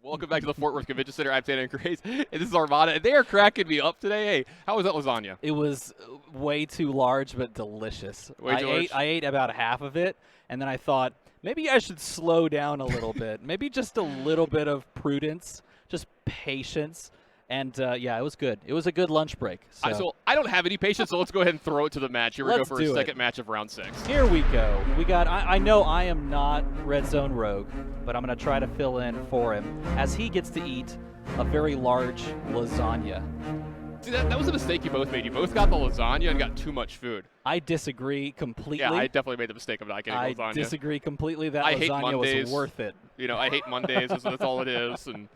Welcome back to the Fort Worth Convention Center. I'm Tanner and Grace, and this is Armada. And they are cracking me up today. Hey, how was that lasagna? It was way too large, but delicious. Way too large? I ate about half of it, and then I thought, maybe I should slow down a little bit. Maybe just a little bit of prudence, just patience. And, yeah, it was good. It was a good lunch break. So I don't have any patience, so let's go ahead and throw it to the match. Here we go for a second it. match of round 6. Here we go. We got. I know I am not Red Zone Rogue, but I'm going to try to fill in for him as he gets to eat a very large lasagna. See, that was a mistake you both made. You both got the lasagna and got too much food. I disagree completely. Yeah, I definitely made the mistake of not getting lasagna. I disagree completely. That I hate lasagna Mondays. was worth it. You know, I hate Mondays. That's all it is. And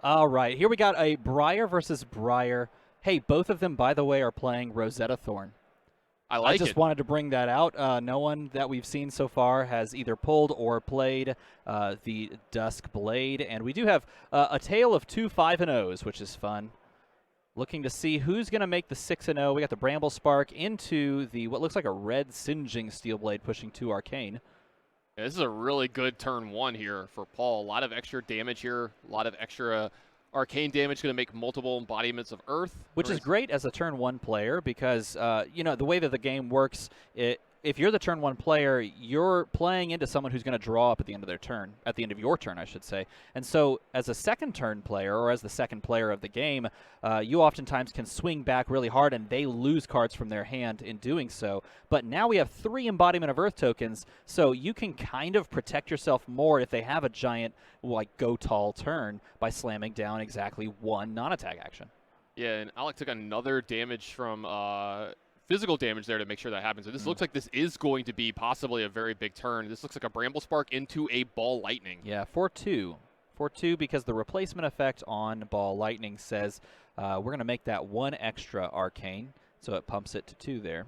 All right, here we got a Briar versus Briar. Hey, both of them, by the way, are playing Rosetta Thorn. I just wanted to bring that out. No one that we've seen so far has either pulled or played the Dusk Blade, and we do have a tale of 2 5-0s, which is fun. Looking to see who's going to make the 6-0. We got the Bramble Spark into the what looks like a red singeing Steel Blade pushing 2 Arcane. Yeah, this is a really good turn 1 here for Paul. A lot of extra damage here, a lot of extra arcane damage, going to make multiple embodiments of Earth. Which is great as a turn 1 player because, you know, the way that the game works, if you're the turn 1 player, you're playing into someone who's going to draw up at the end of their turn, at the end of your turn, I should say. And so as a second turn player, or as the second player of the game, you oftentimes can swing back really hard and they lose cards from their hand in doing so. But now we have 3 Embodiment of Earth tokens, so you can kind of protect yourself more if they have a giant, like, go tall turn by slamming down exactly 1 non-attack action. Yeah, and Alec took another damage from physical damage there to make sure that happens. So this looks like this is going to be possibly a very big turn. This looks like a Bramble Spark into a Ball Lightning. Yeah, 4-2. 4-2 because the replacement effect on Ball Lightning says we're going to make that 1 extra Arcane, so it pumps it to 2 there.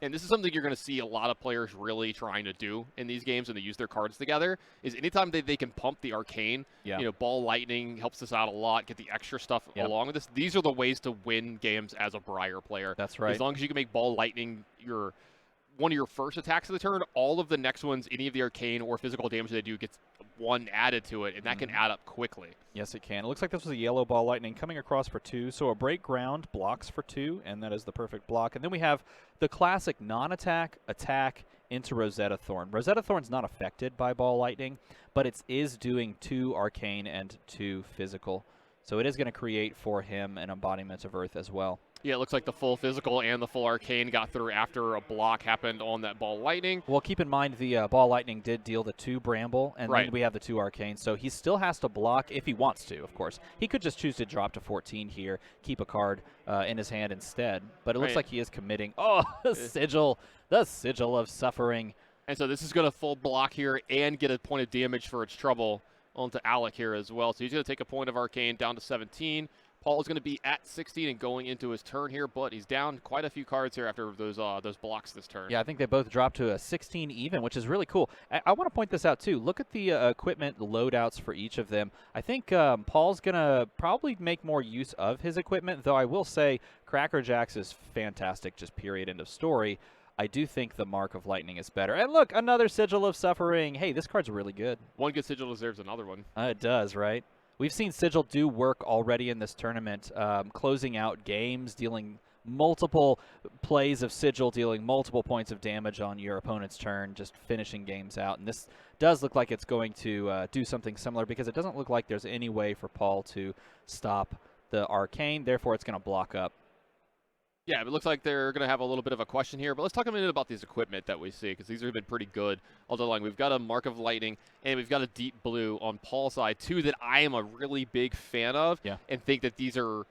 And this is something you're going to see a lot of players really trying to do in these games when they use their cards together, is anytime they can pump the Arcane, you know, Ball Lightning helps us out a lot, get the extra stuff along with this. These are the ways to win games as a Briar player. That's right. As long as you can make Ball Lightning one of your first attacks of the turn, all of the next ones, any of the arcane or physical damage they do gets 1 added to it, and that can add up quickly. Yes, it can. It looks like this was a yellow Ball Lightning coming across for 2, so a break ground blocks for 2, and that is the perfect block. And then we have the classic non-attack, attack into Rosetta Thorn. Rosetta Thorn's not affected by Ball Lightning, but it is doing 2 arcane and 2 physical. So it is going to create for him an Embodiment of Earth as well. Yeah, it looks like the full physical and the full arcane got through after a block happened on that Ball Lightning. Well, keep in mind the Ball Lightning did deal the 2 Bramble, and then we have the 2 Arcane, so he still has to block if he wants to, of course. He could just choose to drop to 14 here, keep a card in his hand instead, but it looks like he is committing. Oh, the Sigil of Suffering. And so this is going to full block here and get a point of damage for its trouble onto Alec here as well. So he's going to take a point of arcane down to 17. Paul is going to be at 16 and going into his turn here, but he's down quite a few cards here after those blocks this turn. Yeah, I think they both dropped to a 16 even, which is really cool. I want to point this out, too. Look at the equipment loadouts for each of them. I think Paul's going to probably make more use of his equipment, though I will say Cracker Jacks is fantastic, just period, end of story. I do think the Mark of Lightning is better. And look, another Sigil of Suffering. Hey, this card's really good. One good Sigil deserves another one. It does, right? We've seen Sigil do work already in this tournament, closing out games, dealing multiple plays of Sigil, dealing multiple points of damage on your opponent's turn, just finishing games out. And this does look like it's going to do something similar because it doesn't look like there's any way for Paul to stop the Arcane. Therefore, it's going to block up. Yeah, it looks like they're going to have a little bit of a question here, but let's talk a minute about these equipment that we see, because these have been pretty good all day long. We've got a Mark of Lightning, and we've got a Deep Blue on Paul's side, too, that I am a really big fan of, and think that these are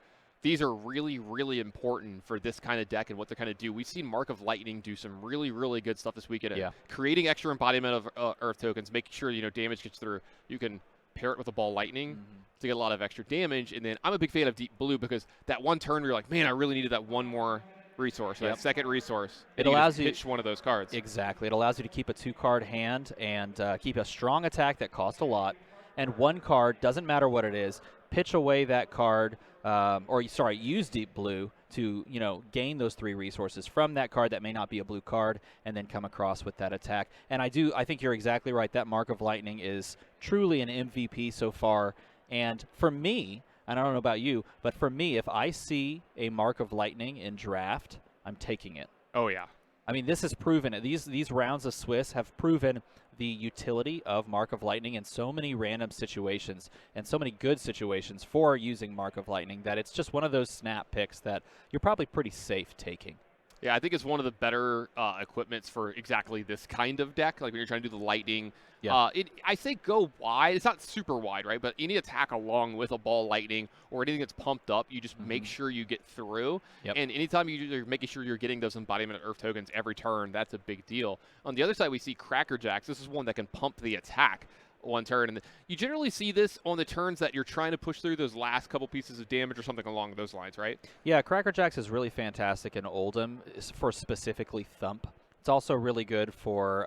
really, really important for this kind of deck and what they're kind of do. We've seen Mark of Lightning do some really, really good stuff this weekend, creating extra embodiment of Earth tokens, making sure damage gets through. You can pair it with a Ball Lightning to get a lot of extra damage. And then I'm a big fan of Deep Blue because that one turn where you're like, man, I really needed that one more resource, that second resource. It allows you to pitch one of those cards. Exactly. It allows you to keep a 2-card hand and keep a strong attack that costs a lot. And 1 card, doesn't matter what it is, pitch away that card, use Deep Blue to, gain those 3 resources from that card that may not be a blue card and then come across with that attack. And I think you're exactly right. That Mark of Lightning is truly an MVP so far. And for me, and I don't know about you, but for me, if I see a Mark of Lightning in draft, I'm taking it. Oh, yeah. I mean, this has proven it. These rounds of Swiss have proven the utility of Mark of Lightning in so many random situations and so many good situations for using Mark of Lightning that it's just one of those snap picks that you're probably pretty safe taking. Yeah, I think it's one of the better equipments for exactly this kind of deck. Like when you're trying to do the lightning, I say go wide. It's not super wide, right? But any attack along with a ball lightning or anything that's pumped up, you just make sure you get through. Yep. And anytime you're making sure you're getting those embodiment Earth tokens every turn, that's a big deal. On the other side, we see Cracker Jacks. This is one that can pump the attack one turn, and you generally see this on the turns that you're trying to push through those last couple pieces of damage or something along those lines, right? Yeah, Cracker Jacks is really fantastic in Oldhim for specifically Thump. It's also really good for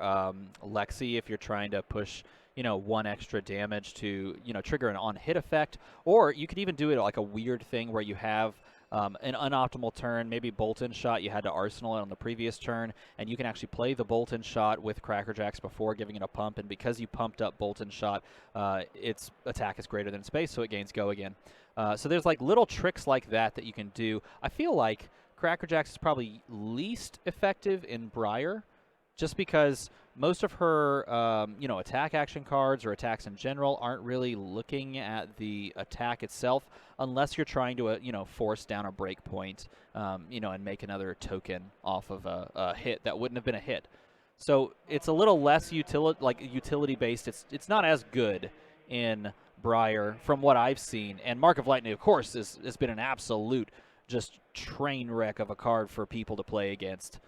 Lexi if you're trying to push, 1 extra damage to, trigger an on-hit effect, or you could even do it like a weird thing where you have an unoptimal turn, maybe Bolt-in Shot, you had to Arsenal it on the previous turn, and you can actually play the Bolt-in Shot with Cracker Jacks before giving it a pump, and because you pumped up Bolt-in Shot, its attack is greater than space, so it gains Go again. So there's like little tricks like that you can do. I feel like Cracker Jacks is probably least effective in Briar, just because most of her, attack action cards or attacks in general aren't really looking at the attack itself unless you're trying to, force down a break point, and make another token off of a hit that wouldn't have been a hit. So it's a little less utility-based. It's not as good in Briar from what I've seen. And Mark of Lightning, of course, has been an absolute just train wreck of a card for people to play against.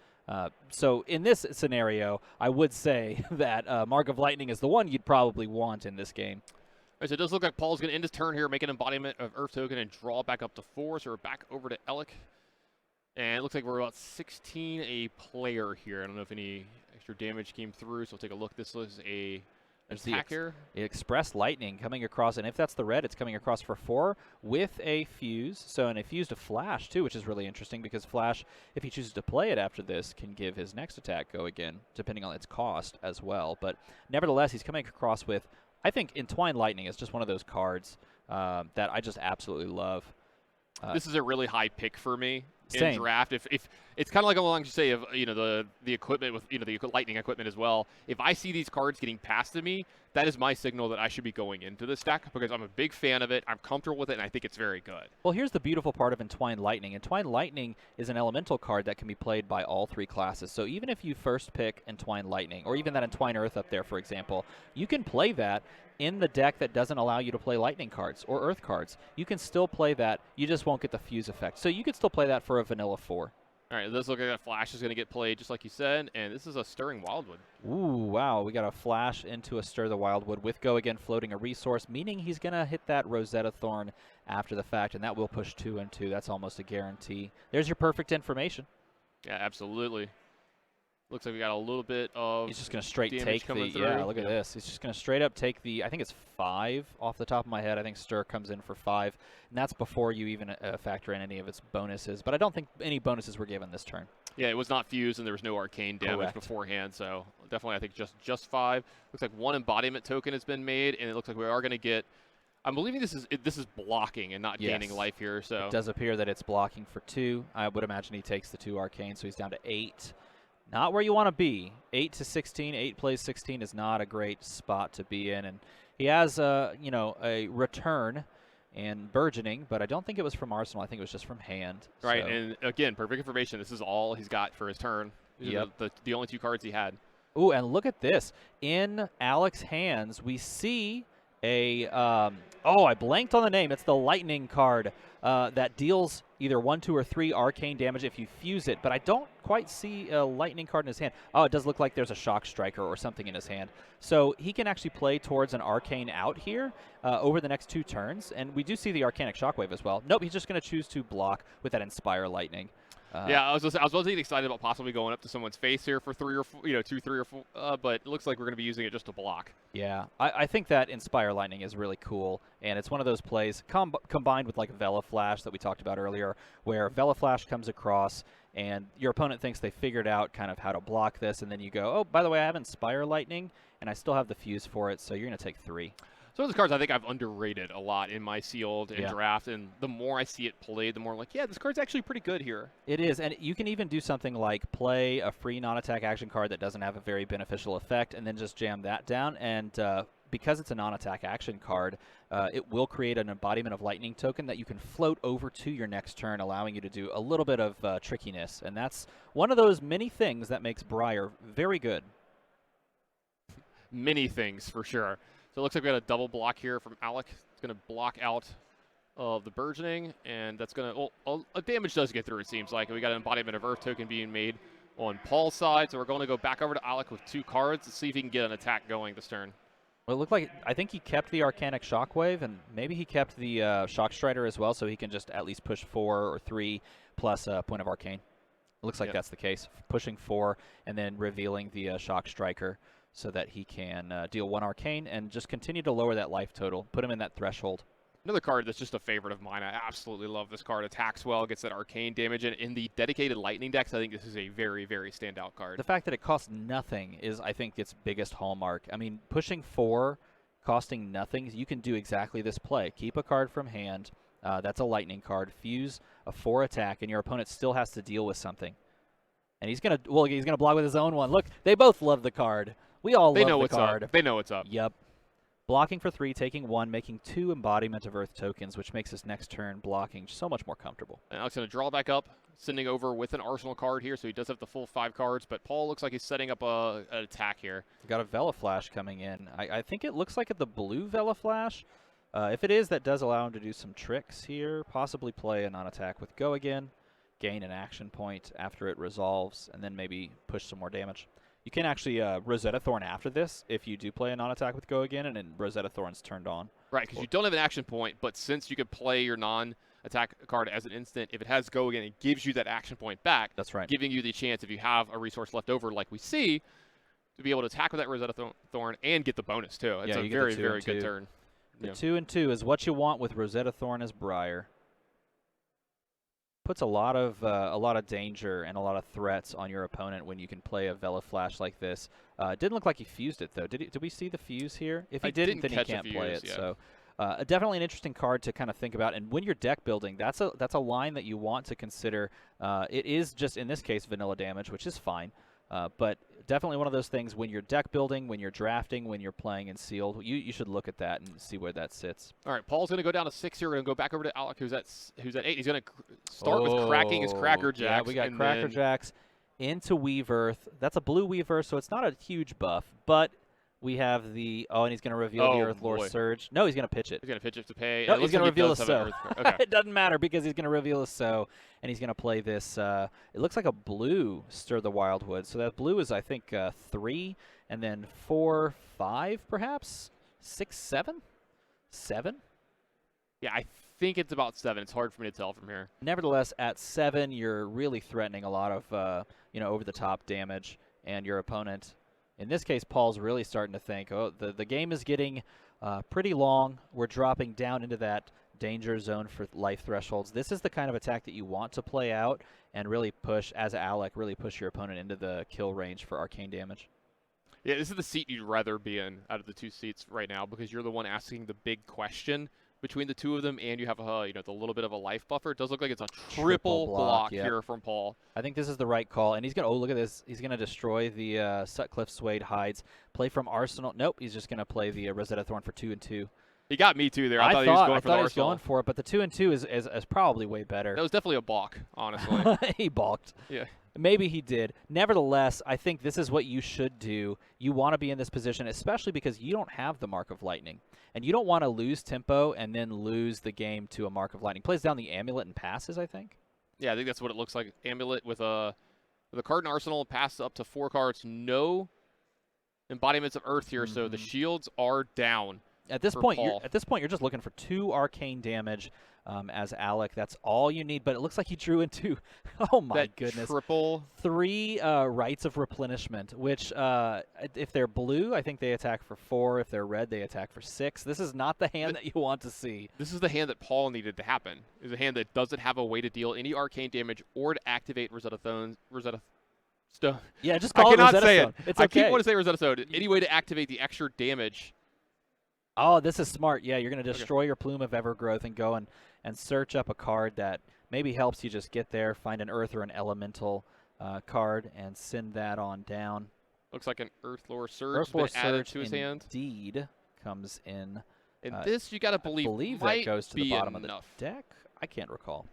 So in this scenario, I would say that Mark of Lightning is the one you'd probably want in this game. All right, so it does look like Paul's going to end his turn here, make an embodiment of Earth token, and draw back up to 4. So we're back over to Alec. And it looks like we're about 16 a player here. I don't know if any extra damage came through, so we'll take a look. This was a attack here. Express Lightning coming across, and if that's the red, it's coming across for 4 with a fuse. So, and a fuse to Flash, too, which is really interesting because Flash, if he chooses to play it after this, can give his next attack Go again, depending on its cost as well. But nevertheless, he's coming across with, I think, Entwined Lightning is just one of those cards that I just absolutely love. This is a really high pick for me in Same. draft. If it's kind of like along you say of the equipment with the lightning equipment as well. If I see these cards getting passed to me, that is my signal that I should be going into this deck because I'm a big fan of it. I'm comfortable with it, and I think it's very good. Well, here's the beautiful part of Entwined Lightning. Entwined Lightning is an elemental card that can be played by all 3 classes. So even if you first pick Entwined Lightning, or even that Entwined Earth up there, for example, you can play that in the deck that doesn't allow you to play Lightning cards or Earth cards. You can still play that. You just won't get the fuse effect. So you could still play that for a vanilla 4. All right, let's look at that. Flash is going to get played just like you said, and this is a Stirring Wildwood. Ooh, wow. We got a Flash into a Stir the Wildwood with Go again floating a resource, meaning he's going to hit that Rosetta Thorn after the fact, and that will push 2 and 2. That's almost a guarantee. There's your perfect information. Yeah, absolutely. Looks like we got a little bit of He's just going to straight take the, through. look at this. He's just going to straight up take the, I think it's 5 off the top of my head. I think Stir comes in for 5, and that's before you even factor in any of its bonuses. But I don't think any bonuses were given this turn. Yeah, it was not fused, and there was no arcane damage Correct. beforehand, so definitely I think just 5. Looks like 1 embodiment token has been made, and it looks like we are going to get, I'm believing this is blocking and not gaining life here. So it does appear that it's blocking for 2. I would imagine he takes the 2 arcane, so he's down to 8. Not where you want to be. 8 to 16. 8 plays 16 is not a great spot to be in. And he has a return and burgeoning, but I don't think it was from Arsenal. I think it was just from hand. Right, so. and again, perfect information. This is all he's got for his turn. Yep. The only 2 cards he had. Ooh, and look at this. In Alec's hands, we see a, I blanked on the name. It's the Lightning card that deals either 1, 2, or 3 arcane damage if you fuse it, but I don't quite see a Lightning card in his hand. Oh, it does look like there's a Shock Striker or something in his hand. So he can actually play towards an arcane out here over the next 2 turns, and we do see the Arcanic Shockwave as well. Nope, he's just going to choose to block with that Inspire Lightning. Yeah, I was really excited about possibly going up to someone's face here for 3 or 4, 2, 3 or 4, but it looks like we're going to be using it just to block. Yeah, I think that Inspire Lightning is really cool, And it's one of those plays combined with like Vela Flash that we talked about earlier, where Vela Flash comes across and your opponent thinks they figured out kind of how to block this, and then you go, oh, by the way, I have Inspire Lightning, and I still have the fuse for it, so you're going to take 3. So those cards I think I've underrated a lot in my sealed and draft, and the more I see it played, the more I'm like, yeah, this card's actually pretty good here. It is, and you can even do something like play a free non-attack action card that doesn't have a very beneficial effect, and then just jam that down, and because it's a non-attack action card, it will create an embodiment of lightning token that you can float over to your next turn, allowing you to do a little bit of trickiness, and that's one of those many things that makes Briar very good. Many things, for sure. So it looks like we got a double block here from Alec. It's going to block out of the Burgeoning, and that's going to, well, a damage does get through, it seems like. And we got an embodiment of Earth token being made on Paul's side, so we're going to go back over to Alec with 2 cards to see if he can get an attack going this turn. Well, it looked like, I think he kept the Arcanic Shockwave, and maybe he kept the Shock Strider as well, so he can just at least push 4 or 3 plus a Point of Arcane. It looks like that's the case. Pushing 4 and then revealing the Shock Striker so that he can deal 1 Arcane and just continue to lower that life total, put him in that threshold. Another card that's just a favorite of mine. I absolutely love this card. Attacks well, gets that Arcane damage, and in the dedicated Lightning decks, I think this is a very, very standout card. The fact that it costs nothing is, I think, its biggest hallmark. I mean, pushing 4, costing nothing, you can do exactly this play. Keep a card from hand. That's a Lightning card. Fuse a 4 attack, and your opponent still has to deal with something. And he's gonna block with his own one. Look, they both love the card. We all love the card. Up. They know what's up. Yep. Blocking for 3, taking 1, making 2 Embodiment of Earth tokens, which makes his next turn blocking so much more comfortable. And Alex going to draw back up, sending over with an Arsenal card here, so he does have the full 5 cards, but Paul looks like he's setting up an attack here. We've got a Vela Flash coming in. I think it looks like the blue Vela Flash. If it is, that does allow him to do some tricks here, possibly play a non-attack with Go again, gain an action point after it resolves, and then maybe push some more damage. You can actually Rosetta Thorn after this if you do play a non-attack with Go again, and then Rosetta Thorn's turned on. Right, because you don't have an action point, but since you could play your non-attack card as an instant, if it has Go again, it gives you that action point back. That's right. Giving you the chance, if you have a resource left over like we see, to be able to attack with that Rosetta Thorn and get the bonus, too. It's a very, very good turn. The 2 and 2 is what you want with Rosetta Thorn as Briar. Puts a lot of danger and a lot of threats on your opponent when you can play a Vela Flash like this. Didn't look like he fused it though. Did we see the fuse here? If he didn't, then he can't play it. Yeah. So definitely an interesting card to kind of think about. And when you're deck building, that's a line that you want to consider. It is just in this case vanilla damage, which is fine. But definitely one of those things when you're deck building, when you're drafting, when you're playing in sealed, you should look at that and see where that sits. All right, Paul's going to go down to 6 here. We're going to go back over to Alec, who's at 8. He's going to start with cracking his Cracker Jacks. Yeah, we got Cracker Jacks into Weave Earth. That's a blue Weave Earth, so it's not a huge buff, but we have the and he's going to reveal the Earth Lore Surge. No, he's going to pitch it. He's going to pitch it to pay. No, he's going to reveal a So. Okay. It doesn't matter because he's going to reveal a So, and he's going to play this. It looks like a blue Stir the Wildwood. So that blue is, I think, 3, and then 4, 5, perhaps 6, 7, 7. Yeah, I think it's about 7. It's hard for me to tell from here. Nevertheless, at 7, you're really threatening a lot of over-the-top damage, and your opponent. In this case, Paul's really starting to think, oh, the game is getting pretty long. We're dropping down into that danger zone for life thresholds. This is the kind of attack that you want to play out and really push, as Alec, really push your opponent into the kill range for arcane damage. Yeah, this is the seat you'd rather be in out of the 2 seats right now because you're the one asking the big question between the 2 of them, and you have the little bit of a life buffer. It does look like it's a triple block here from Paul. I think this is the right call, and he's gonna. Oh, look at this! He's gonna destroy the Sutcliffe Suede Hides. Play from Arsenal. Nope, he's just gonna play the Rosetta Thorn for 2 and 2. He got me too there. I thought he was going for the Arsenal. I thought he was going for it, but the 2 and 2 is probably way better. That was definitely a balk, honestly. He balked. Yeah. Maybe he did. Nevertheless, I think this is what you should do. You want to be in this position, especially because you don't have the Mark of Lightning. And you don't want to lose tempo and then lose the game to a Mark of Lightning. Plays down the Amulet and passes, I think. Yeah, I think that's what it looks like. Amulet with a card in Arsenal, passes up to 4 cards. No embodiments of Earth here, so the shields are down. At this for point, Paul. you're just looking for 2 arcane damage as Alec. That's all you need. But it looks like he drew into, oh my That goodness, triple. 3 rites of replenishment. Which, if they're blue, I think they attack for 4. If they're red, they attack for 6. This is not the hand that you want to see. This is the hand that Paul needed to happen. Is a hand that doesn't have a way to deal any arcane damage or to activate Rosetta Stone. Yeah, just I call it cannot Rosetta say Stone. it. It's I okay. keep wanting to say Rosetta Stone. Any way to activate the extra damage. Oh, this is smart. Yeah, you're going to destroy your Plume of Evergrowth and go and search up a card that maybe helps you just get there, find an Earth or an Elemental card, and send that on down. Looks like an Earthlore Surge Earthlore has been added Surge to his hand. indeed comes in. And this, you got to I believe that goes to the bottom enough. of the deck. I can't recall.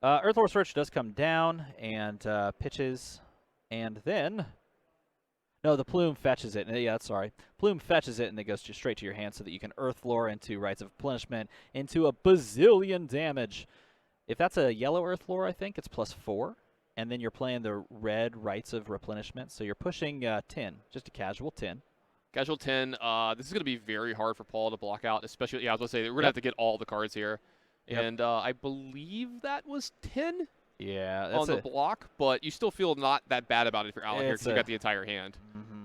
Earthlore Surge does come down and pitches, and then... No, the Plume fetches it. Yeah, sorry. Plume fetches it, and it goes straight to your hand so that you can Earthlore into Rites of Replenishment into a bazillion damage. If that's a yellow Earthlore, I think, it's +4. And then you're playing the red Rites of Replenishment, so you're pushing 10, just a casual 10. Casual 10. This is going to be very hard for Paul to block out, especially, I was going to say, we're going to have to get all the cards here. Yep. And I believe that was 10 yeah, on the block, but you still feel not that bad about it if you're out here because you got the entire hand.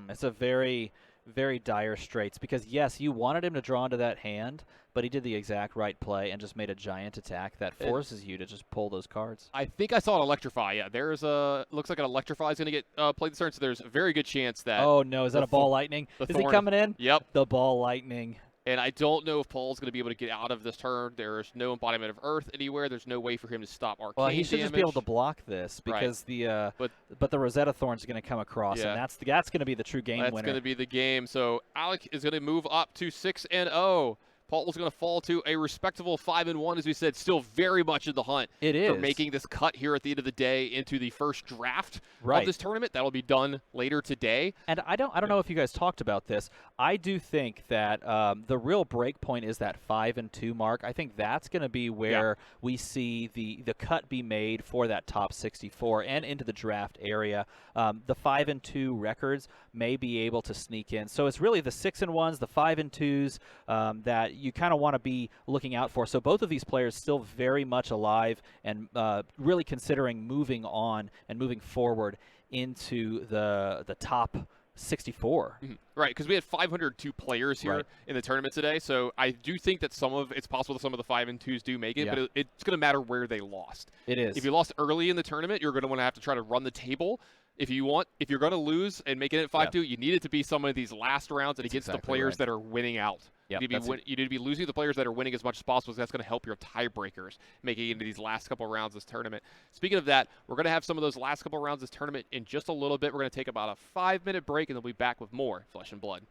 It's a very, very dire straits because, yes, you wanted him to draw into that hand, but he did the exact right play and just made a giant attack that forces you to just pull those cards. I think I saw an Electrify. Yeah, there's a looks like an Electrify is going to get played this turn, so there's a very good chance that. Oh no, is that a Ball Lightning? Is he coming in? Yep. The Ball Lightning. And I don't know if Paul's going to be able to get out of this turn. There's no embodiment of Earth anywhere. There's no way for him to stop arcane Well, he should just be able to block this because right. but the Rosetta Thorn's going to come across, and that's going to be the true game winner. That's going to be the game. So Alec is going to move up to 6-0. Paul's going to fall to a respectable 5-1, as we said, still very much in the hunt for making this cut here at the end of the day into the first draft of this tournament. That'll be done later today. And I don't know if you guys talked about this. I do think that the real break point is that 5-2 mark. I think that's going to be where we see the cut be made for that top 64 and into the draft area. The 5-2 records may be able to sneak in. So it's really the 6-1s, the 5-2s that you kind of want to be looking out for. So both of these players still very much alive and really considering moving on and moving forward into the top 64. Right, because we had 502 players here in the tournament today, so I do think that it's possible that some of the 5-2s do make it, but it's going to matter where they lost. It is. If you lost early in the tournament, you're going to want to have to try to run the table. If you're going to lose and make it at 5-2, you need it to be some of these last rounds and against the players that are winning out. Yep, you need to be losing the players that are winning as much as possible, because that's going to help your tiebreakers making it into these last couple rounds of this tournament. Speaking of that, we're going to have some of those last couple rounds of this tournament in just a little bit. We're going to take about a 5-minute break, and then we'll be back with more Flesh and Blood.